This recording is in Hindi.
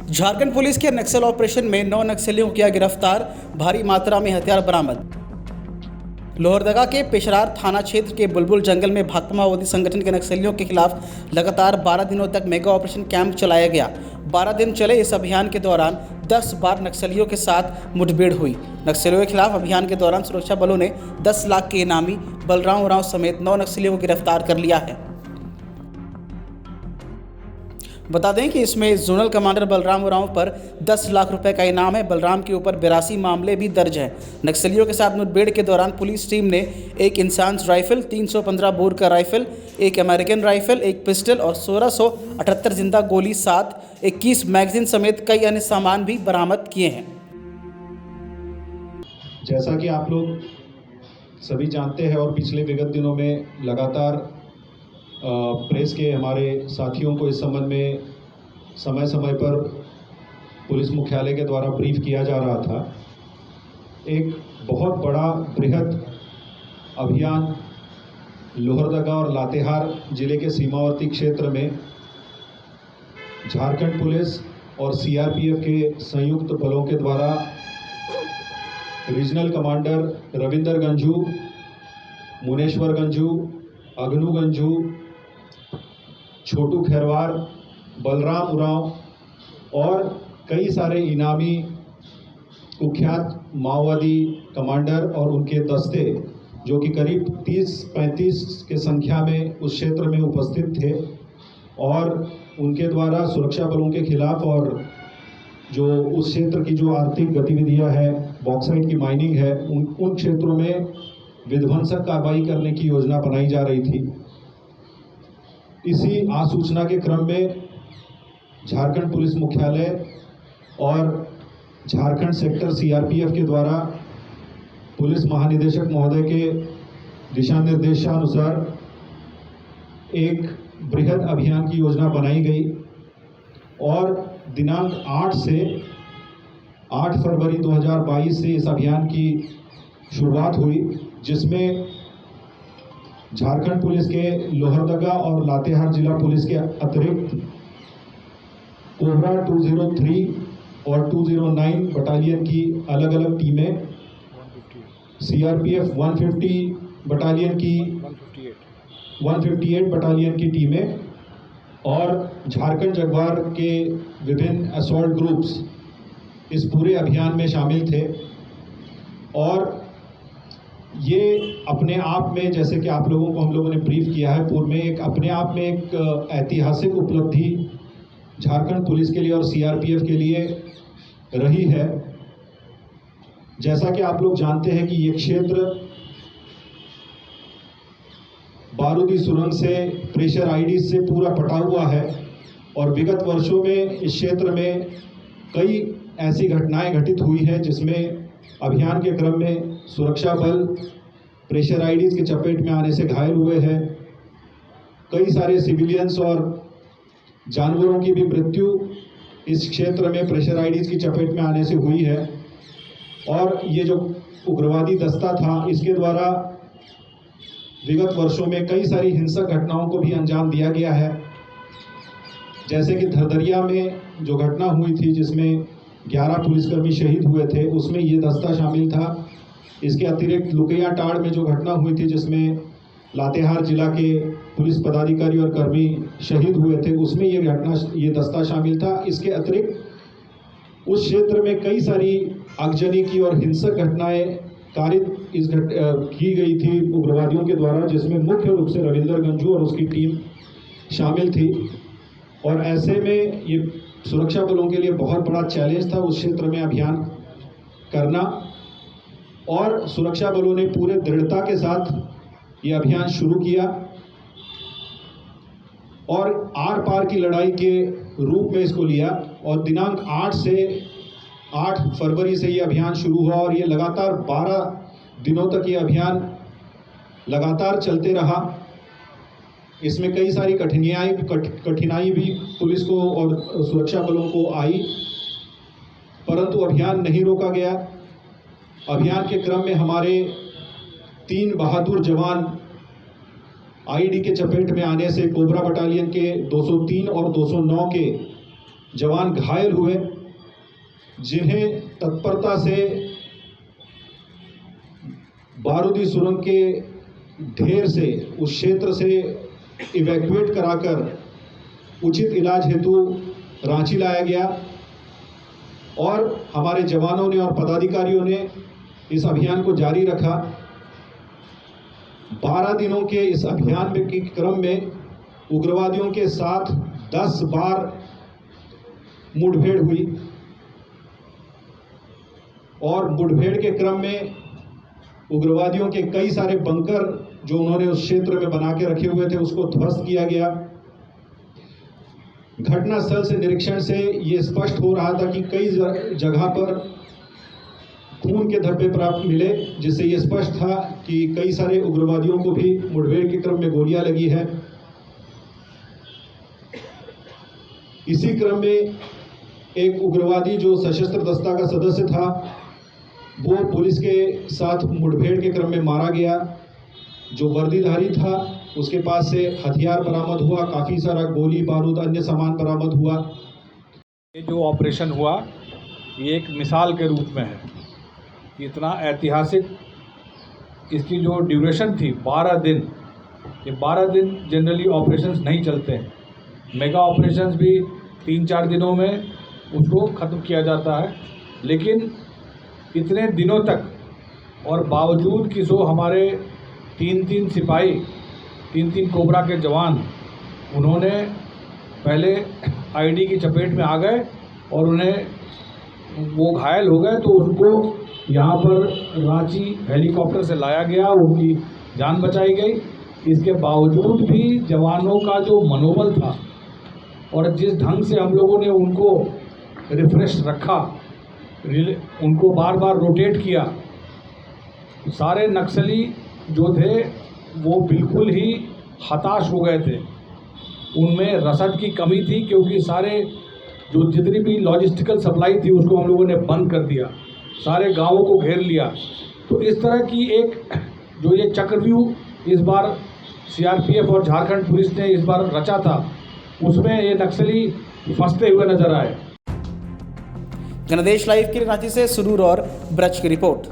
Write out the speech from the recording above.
झारखंड पुलिस के नक्सल ऑपरेशन में 9 नक्सलियों को किया गिरफ्तार, भारी मात्रा में हथियार बरामद। लोहरदगा के पेशरार थाना क्षेत्र के बुलबुल जंगल में भाकपा माओवादी संगठन के नक्सलियों के खिलाफ लगातार 12 दिनों तक मेगा ऑपरेशन कैंप चलाया गया। 12 दिन चले इस अभियान के दौरान 10 बार नक्सलियों के साथ मुठभेड़ हुई। नक्सलियों के खिलाफ अभियान के दौरान सुरक्षा बलों ने 10 लाख के इनामी बलराम उरांव समेत 9 नक्सलियों को गिरफ्तार कर लिया है। बता दें कि इसमें जोनल कमांडर बलराम उरांव पर 10 लाख रुपए का इनाम है। बलराम के ऊपर 82 मामले भी दर्ज हैं। नक्सलियों के साथ मुठभेड़ के दौरान पुलिस टीम ने एक इंसास राइफल, 315 बोर का राइफल, एक अमेरिकन राइफल, एक पिस्टल और 1678 जिंदा गोली, 21 मैगजीन समेत कई अन्य सामान भी बरामद किए हैं। जैसा कि आप लोग सभी जानते हैं और पिछले विगत दिनों में लगातार प्रेस के हमारे साथियों को इस संबंध में समय समय पर पुलिस मुख्यालय के द्वारा ब्रीफ किया जा रहा था। एक बहुत बड़ा बृहद अभियान लोहरदगा और लातेहार जिले के सीमावर्ती क्षेत्र में झारखंड पुलिस और सीआरपीएफ के संयुक्त बलों के द्वारा रीजनल कमांडर रविंदर गंजू, मुनेश्वर गंजू, अग्नू गंजू, छोटू खैरवार, बलराम उरांव और कई सारे इनामी कुख्यात माओवादी कमांडर और उनके दस्ते, जो कि करीब 30-35 के संख्या में उस क्षेत्र में उपस्थित थे, और उनके द्वारा सुरक्षा बलों के खिलाफ और जो उस क्षेत्र की जो आर्थिक गतिविधियां है, बॉक्साइट की माइनिंग है, उन क्षेत्रों में विध्वंसक कार्रवाई करने की योजना बनाई जा रही थी। इसी आसूचना के क्रम में झारखंड पुलिस मुख्यालय और झारखंड सेक्टर सीआरपीएफ के द्वारा पुलिस महानिदेशक महोदय के दिशा निर्देशानुसार एक बृहद अभियान की योजना बनाई गई और दिनांक 8 फरवरी 2022 से इस अभियान की शुरुआत हुई, जिसमें झारखंड पुलिस के लोहरदगा और लातेहार जिला पुलिस के अतिरिक्त कोबरा 203 और 209 बटालियन की अलग अलग टीमें, सीआरपीएफ 150 बटालियन की 158 बटालियन की टीमें और झारखंड जगवार के विभिन्न असॉल्ट ग्रुप्स इस पूरे अभियान में शामिल थे। और ये अपने आप में, जैसे कि आप लोगों को हम लोगों ने ब्रीफ किया है पूर्व में, एक अपने आप में एक ऐतिहासिक उपलब्धि झारखंड पुलिस के लिए और सीआरपीएफ के लिए रही है। जैसा कि आप लोग जानते हैं कि ये क्षेत्र बारूदी सुरंग से, प्रेशर आईडीज से पूरा पटा हुआ है और विगत वर्षों में इस क्षेत्र में कई ऐसी घटनाएं घटित हुई हैं जिसमें अभियान के क्रम में सुरक्षा बल प्रेशर आईडीज के चपेट में आने से घायल हुए हैं। कई सारे सिविलियंस और जानवरों की भी मृत्यु इस क्षेत्र में प्रेशर आईडीज की चपेट में आने से हुई है। और ये जो उग्रवादी दस्ता था, इसके द्वारा विगत वर्षों में कई सारी हिंसक घटनाओं को भी अंजाम दिया गया है। जैसे कि धरदरिया में जो घटना हुई थी जिसमें 11 पुलिसकर्मी शहीद हुए थे, उसमें ये दस्ता शामिल था। इसके अतिरिक्त लुकैया टाड़ में जो घटना हुई थी जिसमें लातेहार जिला के पुलिस पदाधिकारी और कर्मी शहीद हुए थे, उसमें ये दस्ता शामिल था। इसके अतिरिक्त उस क्षेत्र में कई सारी आगजनी की और हिंसक घटनाएं की गई थी उग्रवादियों के द्वारा, जिसमें मुख्य रूप से रविंदर गंजू और उसकी टीम शामिल थी। और ऐसे में ये सुरक्षा बलों के लिए बहुत बड़ा चैलेंज था उस क्षेत्र में अभियान करना, और सुरक्षा बलों ने पूरे दृढ़ता के साथ ये अभियान शुरू किया और आर पार की लड़ाई के रूप में इसको लिया। और दिनांक 8 फरवरी से ये अभियान शुरू हुआ और ये लगातार 12 दिनों तक ये अभियान लगातार चलते रहा। इसमें कई सारी कठिनाई भी पुलिस को और सुरक्षा बलों को आई, परंतु अभियान नहीं रोका गया। अभियान के क्रम में हमारे 3 बहादुर जवान आईडी के चपेट में आने से कोबरा बटालियन के 203 और 209 के जवान घायल हुए, जिन्हें तत्परता से बारूदी सुरंग के ढेर से उस क्षेत्र से इवैक्यूएट कराकर उचित इलाज हेतु रांची लाया गया और हमारे जवानों ने और पदाधिकारियों ने इस अभियान को जारी रखा। 12 दिनों के इस अभियान के क्रम में उग्रवादियों के साथ 10 बार मुठभेड़ हुई और मुठभेड़ के क्रम में उग्रवादियों के कई सारे बंकर जो उन्होंने उस क्षेत्र में बना के रखे हुए थे उसको ध्वस्त किया गया। घटनास्थल से निरीक्षण से ये स्पष्ट हो रहा था कि कई जगह पर खून के धब्बे प्राप्त मिले, जिससे ये स्पष्ट था कि कई सारे उग्रवादियों को भी मुठभेड़ के क्रम में गोलियां लगी है। इसी क्रम में एक उग्रवादी जो सशस्त्र दस्ता का सदस्य था वो पुलिस के साथ मुठभेड़ के क्रम में मारा गया। जो वर्दीधारी था उसके पास से हथियार बरामद हुआ, काफ़ी सारा गोली बारूद अन्य सामान बरामद हुआ। ये जो ऑपरेशन हुआ ये एक मिसाल के रूप में है। इतना ऐतिहासिक इसकी जो ड्यूरेशन थी 12 दिन, ये 12 दिन जनरली ऑपरेशंस नहीं चलते हैं। मेगा ऑपरेशंस भी 3-4 दिनों में उसको ख़त्म किया जाता है, लेकिन इतने दिनों तक और बावजूद कि सो हमारे 3-3 सिपाही 3-3 कोबरा के जवान उन्होंने पहले आईडी की चपेट में आ गए और उन्हें वो घायल हो गए, तो उनको यहाँ पर रांची हेलीकॉप्टर से लाया गया, उनकी जान बचाई गई। इसके बावजूद भी जवानों का जो मनोबल था और जिस ढंग से हम लोगों ने उनको रिफ्रेश रखा, उनको बार बार रोटेट किया, सारे नक्सली जो थे वो बिल्कुल ही हताश हो गए थे। उनमें रसद की कमी थी क्योंकि सारे जो जितनी भी लॉजिस्टिकल सप्लाई थी उसको हम लोगों ने बंद कर दिया, सारे गांवों को घेर लिया। तो इस तरह की एक जो ये चक्रव्यूह इस बार सीआरपीएफ और झारखंड पुलिस ने इस बार रचा था, उसमें ये नक्सली फंसते हुए नजर आए। गणदेश लाइव की रांची से सुरूर और ब्रज की रिपोर्ट।